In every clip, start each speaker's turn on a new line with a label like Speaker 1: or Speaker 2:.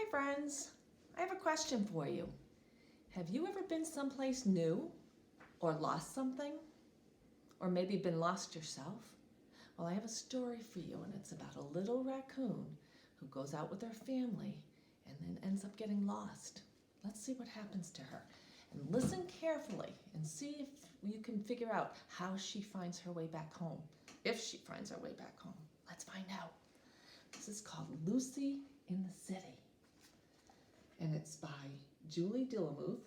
Speaker 1: Hi friends, I have a question for you. Have you ever been someplace new or lost something? Or maybe been lost yourself? Well, I have a story for you, and it's about a little raccoon who goes out with her family and then ends up getting lost. Let's see what happens to her. And listen carefully and see if you can figure out how she finds her way back home. If she finds her way back home. Let's find out. This is called Lucy in the City. And it's by Julie Dillemuth,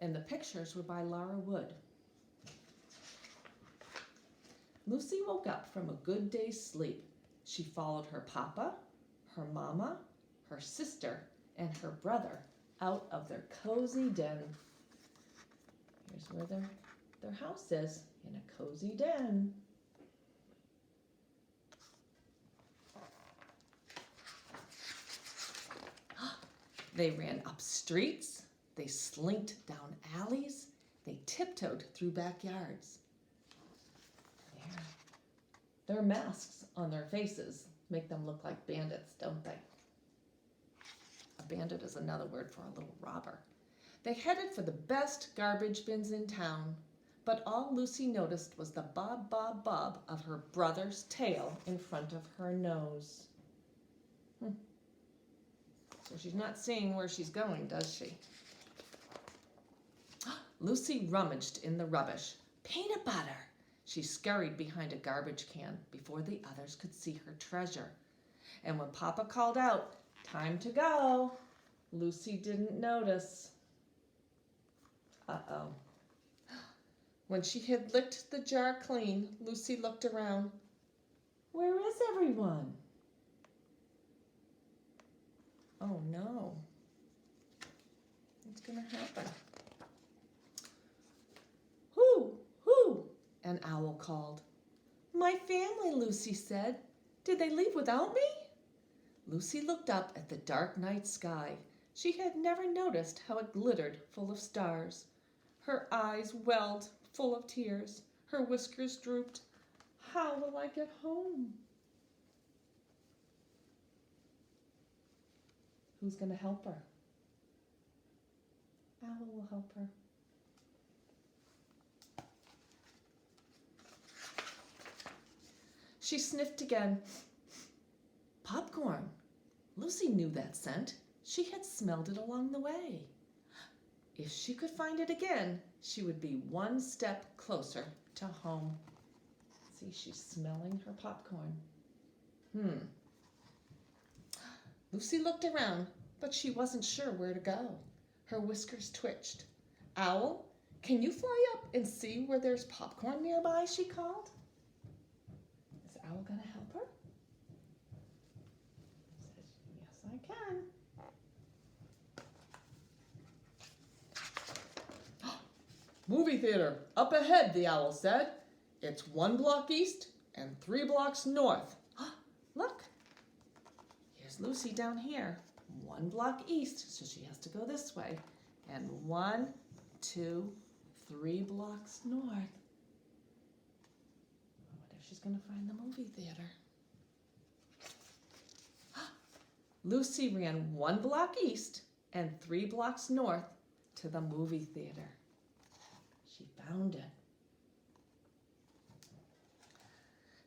Speaker 1: and the pictures were by Laura Wood. Lucy woke up from a good day's sleep. She followed her papa, her mama, her sister, and her brother out of their cozy den. Here's where their house is, in a cozy den. They ran up streets, they slinked down alleys, they tiptoed through backyards. Their masks on their faces make them look like bandits, don't they? A bandit is another word for a little robber. They headed for the best garbage bins in town, but all Lucy noticed was the bob, bob, bob of her brother's tail in front of her nose. So she's not seeing where she's going, does she? Lucy rummaged in the rubbish. Peanut butter! She scurried behind a garbage can before the others could see her treasure. And when Papa called out, "Time to go," Lucy didn't notice. Uh-oh. When she had licked the jar clean, Lucy looked around. Where is everyone? Oh no. What's going to happen? Whoo, whoo, an owl called. My family, Lucy said. Did they leave without me? Lucy looked up at the dark night sky. She had never noticed how it glittered full of stars. Her eyes welled full of tears. Her whiskers drooped. How will I get home? Who's going to help her? Owl will help her. She sniffed again. Popcorn. Lucy knew that scent. She had smelled it along the way. If she could find it again, she would be one step closer to home. See, she's smelling her popcorn. Lucy looked around, but she wasn't sure where to go. Her whiskers twitched. Owl, can you fly up and see where there's popcorn nearby? She called. Is Owl going to help her? Says, yes, I can. Movie theater, up ahead, the owl said. It's 1 block east and 3 blocks north. Look. Lucy down here, 1 block east, so she has to go this way, and 1, 2, 3 blocks north. I wonder if she's going to find the movie theater. Lucy ran 1 block east and 3 blocks north to the movie theater. She found it.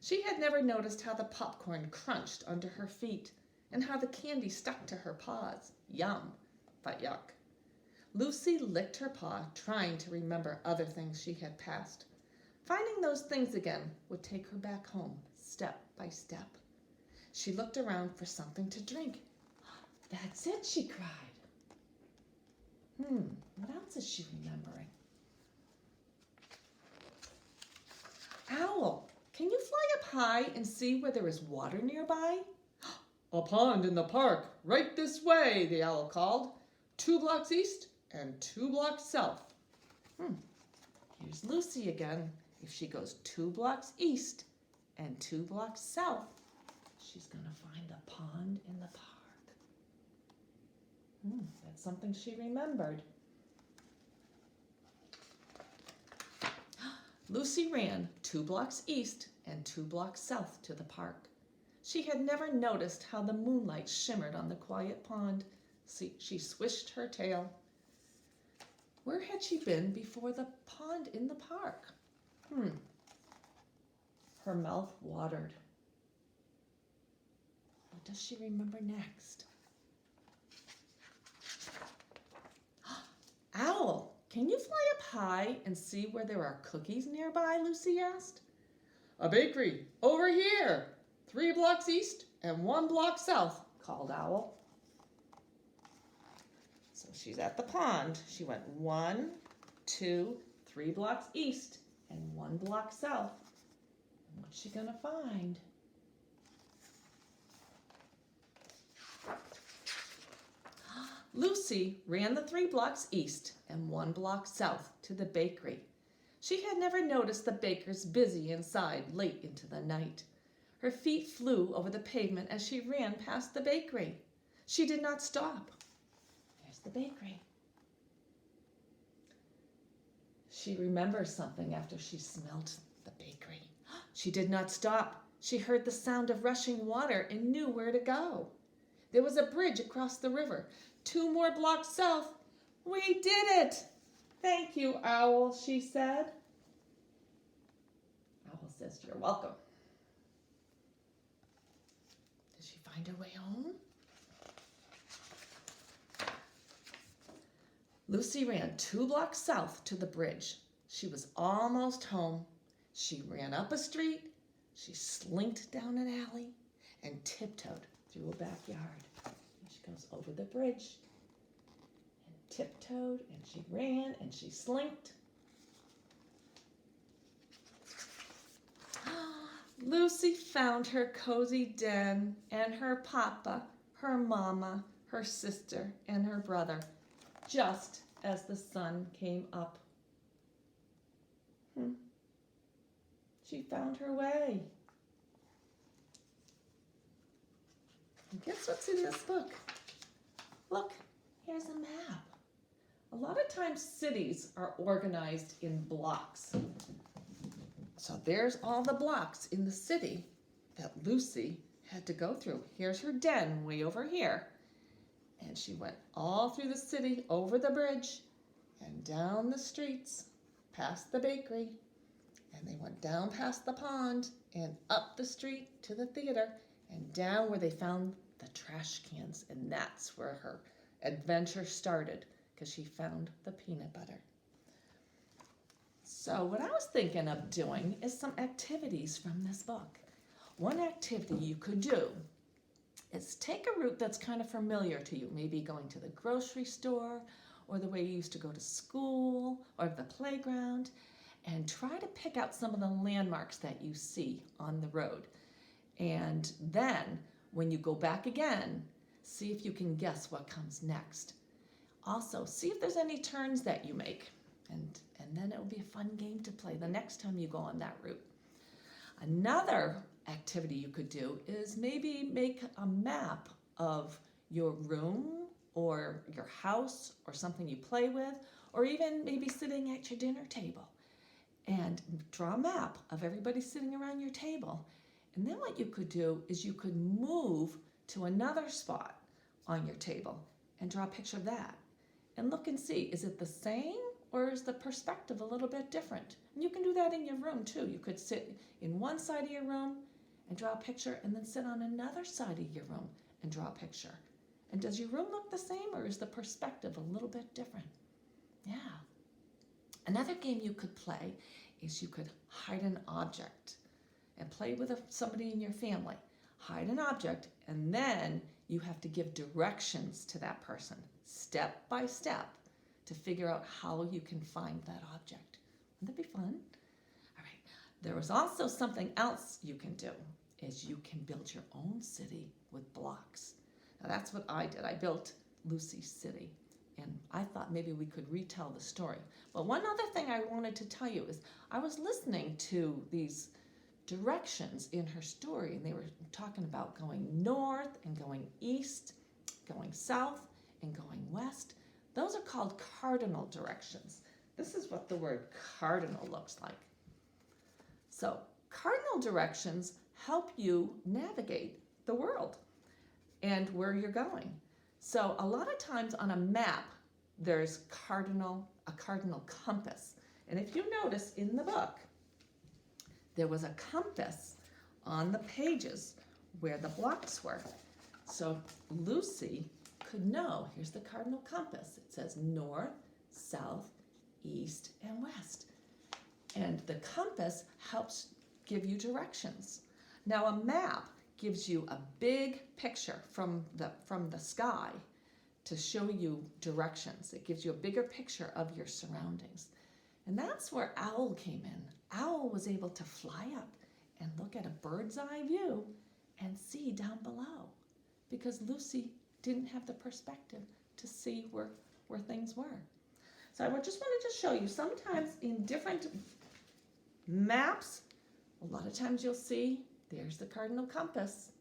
Speaker 1: She had never noticed how the popcorn crunched under her feet, and how the candy stuck to her paws. Yum, but yuck. Lucy licked her paw, trying to remember other things she had passed. Finding those things again would take her back home, step by step. She looked around for something to drink. That's it, she cried. What else is she remembering? Owl, can you fly up high and see where there is water nearby? A pond in the park, right this way, the owl called. 2 blocks east and 2 blocks south. Here's Lucy again. If she goes 2 blocks east and 2 blocks south, she's going to find the pond in the park. That's something she remembered. Lucy ran 2 blocks east and 2 blocks south to the park. She had never noticed how the moonlight shimmered on the quiet pond. See, she swished her tail. Where had she been before the pond in the park? Her mouth watered. What does she remember next? Owl, can you fly up high and see where there are cookies nearby? Lucy asked. A bakery over here, 3 blocks east and 1 block south, called Owl. So she's at the pond. She went 1, 2, 3 blocks east and 1 block south. And what's she gonna find? Lucy ran the 3 blocks east and 1 block south to the bakery. She had never noticed the bakers busy inside late into the night. Her feet flew over the pavement as she ran past the bakery. She did not stop. There's the bakery. She remembers something after she smelled the bakery. She did not stop. She heard the sound of rushing water and knew where to go. There was a bridge across the river. 2 more blocks south. We did it! Thank you, Owl, she said. Owl says, you're welcome. Did she find her way home? Lucy ran 2 blocks south to the bridge. She was almost home. She ran up a street, she slinked down an alley, and tiptoed through a backyard. And she goes over the bridge, and tiptoed, and she ran, and she slinked. Lucy found her cozy den and her papa, her mama, her sister, and her brother, just as the sun came up. She found her way. And guess what's in this book? Look, here's a map. A lot of times cities are organized in blocks. So there's all the blocks in the city that Lucy had to go through. Here's her den way over here. And she went all through the city, over the bridge, and down the streets, past the bakery. And they went down past the pond and up the street to the theater and down where they found the trash cans. And that's where her adventure started, because she found the peanut butter. So what I was thinking of doing is some activities from this book. One activity you could do is take a route that's kind of familiar to you, maybe going to the grocery store or the way you used to go to school or the playground, and try to pick out some of the landmarks that you see on the road. And then when you go back again, see if you can guess what comes next. Also, see if there's any turns that you make, and then it will be a fun game to play the next time you go on that route. Another activity you could do is maybe make a map of your room or your house or something you play with, or even maybe sitting at your dinner table, and draw a map of everybody sitting around your table. And then what you could do is you could move to another spot on your table and draw a picture of that. And look and see, is it the same or is the perspective a little bit different? And you can do that in your room too. You could sit in one side of your room and draw a picture, and then sit on another side of your room and draw a picture. And does your room look the same, or is the perspective a little bit different? Yeah. Another game you could play is you could hide an object and play with somebody in your family. Hide an object, and then you have to give directions to that person, step by step, to figure out how you can find that object. Wouldn't that be fun? All right. There was also something else you can do, is you can build your own city with blocks. Now that's what I did. I built Lucy's city, and I thought maybe we could retell the story. But one other thing I wanted to tell you is I was listening to these directions in her story, and they were talking about going north and going east, going south and going west. Those are called cardinal directions. This is what the word cardinal looks like. So cardinal directions help you navigate the world and where you're going. So a lot of times on a map, there's a cardinal compass. And if you notice in the book, there was a compass on the pages where the blocks were. So Lucy could know, here's the cardinal compass. It says north, south, east, and west. And the compass helps give you directions. Now a map gives you a big picture from the sky to show you directions. It gives you a bigger picture of your surroundings. And that's where Owl came in. Owl was able to fly up and look at a bird's eye view and see down below, because Lucy didn't have the perspective to see where things were. So I just wanted to show you, sometimes in different maps, a lot of times you'll see there's the cardinal compass.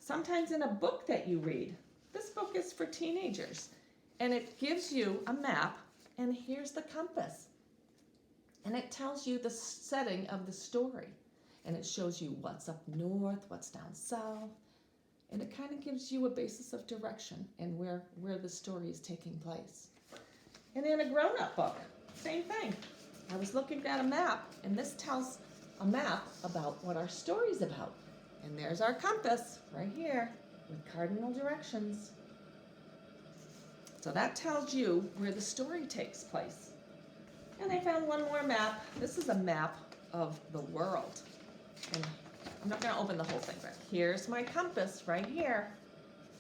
Speaker 1: Sometimes in a book that you read, this book is for teenagers, and it gives you a map, and here's the compass. And it tells you the setting of the story, and it shows you what's up north, what's down south, and it kind of gives you a basis of direction and where the story is taking place. And in a grown-up book, same thing. I was looking at a map, and this tells a map about what our story's about. And there's our compass right here with cardinal directions. So that tells you where the story takes place. And I found one more map. This is a map of the world. And I'm not going to open the whole thing, but here's my compass right here.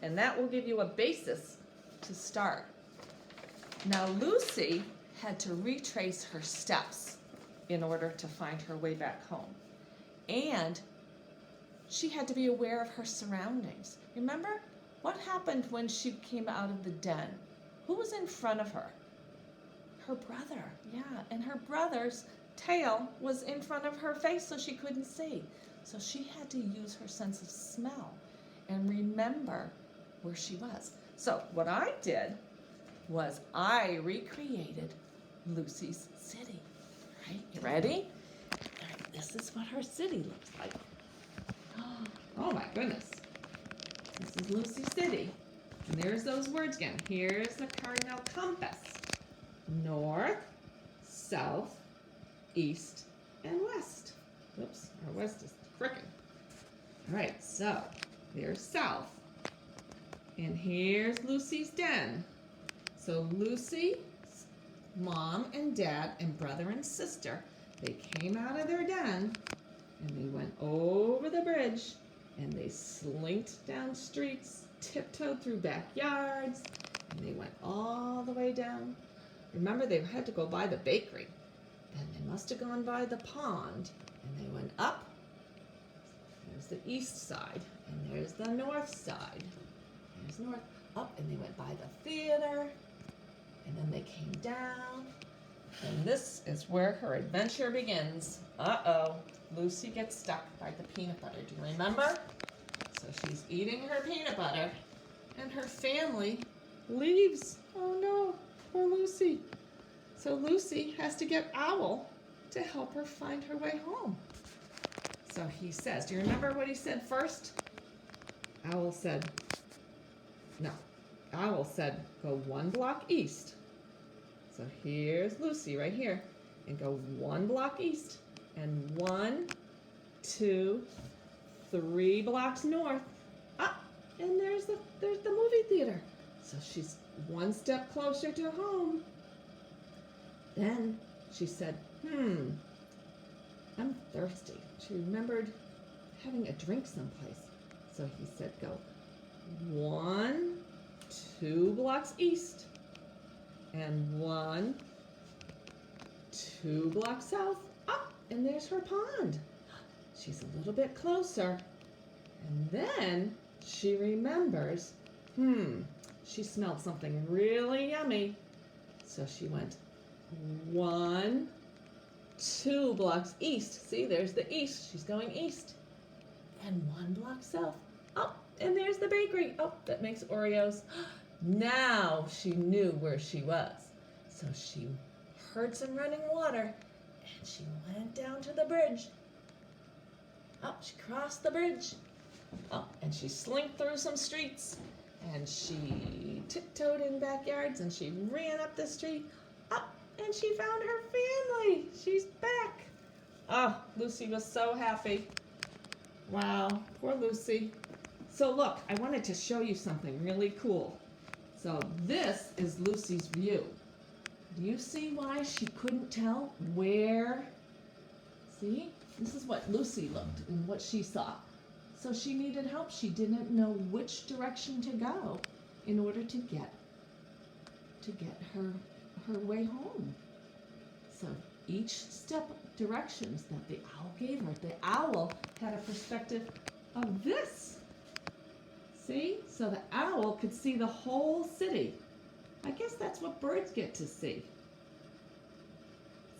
Speaker 1: And that will give you a basis to start. Now Lucy had to retrace her steps in order to find her way back home. And she had to be aware of her surroundings. Remember what happened when she came out of the den? Who was in front of her? Her brother, yeah, and her brother's tail was in front of her face so she couldn't see. So she had to use her sense of smell and remember where she was. So what I did was I recreated Lucy's city. Right, you ready? All right, this is what her city looks like. Oh my goodness. This is Lucy's city. And there's those words again. Here's the cardinal compass. North, south, east, and west. Whoops, our west is crooked. All right, so there's south. And here's Lucy's den. So Lucy's mom and dad and brother and sister, they came out of their den and they went over the bridge and they slinked down streets, tiptoed through backyards, and they went all the way down. Remember, they had to go by the bakery. Then they must have gone by the pond, and they went up. There's the east side, and there's the north side. There's north, up, and they went by the theater, and then they came down. And this is where her adventure begins. Uh-oh, Lucy gets stuck by the peanut butter. Do you remember? So she's eating her peanut butter, and her family leaves. Oh no, poor Lucy. So Lucy has to get Owl to help her find her way home. So he says, do you remember what he said first? Owl said, go 1 block east. So here's Lucy right here. And go 1 block east. And 1, 2, 3 blocks north. Ah, and there's the movie theater. So she's 1 step closer to home. Then she said, I'm thirsty. She remembered having a drink someplace. So he said, go 1, 2 blocks east. And 1, 2 blocks south. Ah, and there's her pond. She's a little bit closer. And then she remembers, she smelled something really yummy. So she went 1, 2 blocks east. See, there's the east. She's going east. And 1 block south. Oh, and there's the bakery. Oh, that makes Oreos. Now she knew where she was. So she heard some running water, and she went down to the bridge. Oh, she crossed the bridge. Oh, and she slinked through some streets, And she tiptoed in backyards and she ran up the street, up, and she found her family. She's back. Oh, Lucy was so happy. Wow, poor Lucy. So look, I wanted to show you something really cool. So this is Lucy's view. Do you see why she couldn't tell where? See? This is what Lucy looked and what she saw. So she needed help. She didn't know which direction to go in order to get her way home. So each step directions that the owl gave her, the owl had a perspective of this. See? So the owl could see the whole city. I guess that's what birds get to see.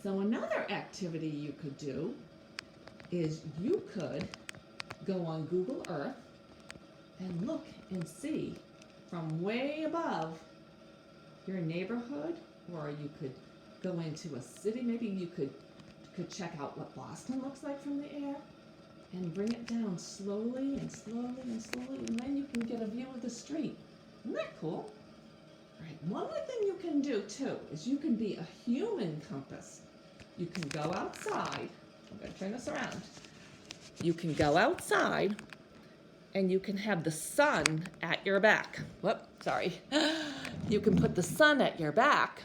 Speaker 1: So another activity you could do is you could go on Google Earth and look and see from way above your neighborhood, or you could go into a city. Maybe you could check out what Boston looks like from the air and bring it down slowly and slowly and slowly, and then you can get a view of the street. Isn't that cool? All right, one more thing you can do too is you can be a human compass. You can go outside. I'm going to turn this around. You can go outside and you can have the sun at your back. Whoop, sorry. You can put the sun at your back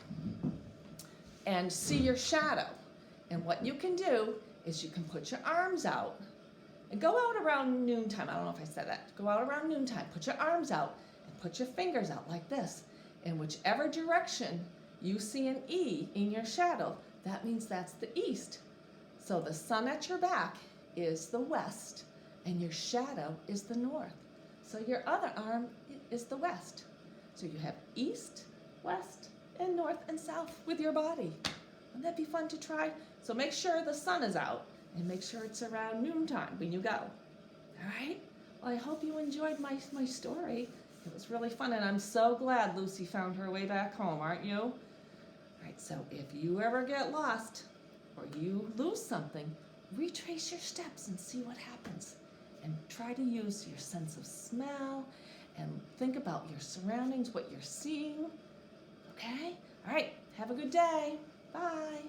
Speaker 1: and see your shadow. And what you can do is you can put your arms out and go out around noontime. I don't know if I said that. Go out around noontime. Put your arms out and put your fingers out like this. In whichever direction you see an E in your shadow, that means that's the east. So the sun at your back is the west and your shadow is the north. So your other arm is the west. So you have east, west, and north and south with your body. Wouldn't that be fun to try? So make sure the sun is out and make sure it's around noontime when you go. All right? Well, I hope you enjoyed my story. It was really fun, and I'm so glad Lucy found her way back home, aren't you? All right, so if you ever get lost or you lose something, retrace your steps and see what happens. And try to use your sense of smell and think about your surroundings, what you're seeing. Okay? All right, have a good day. Bye.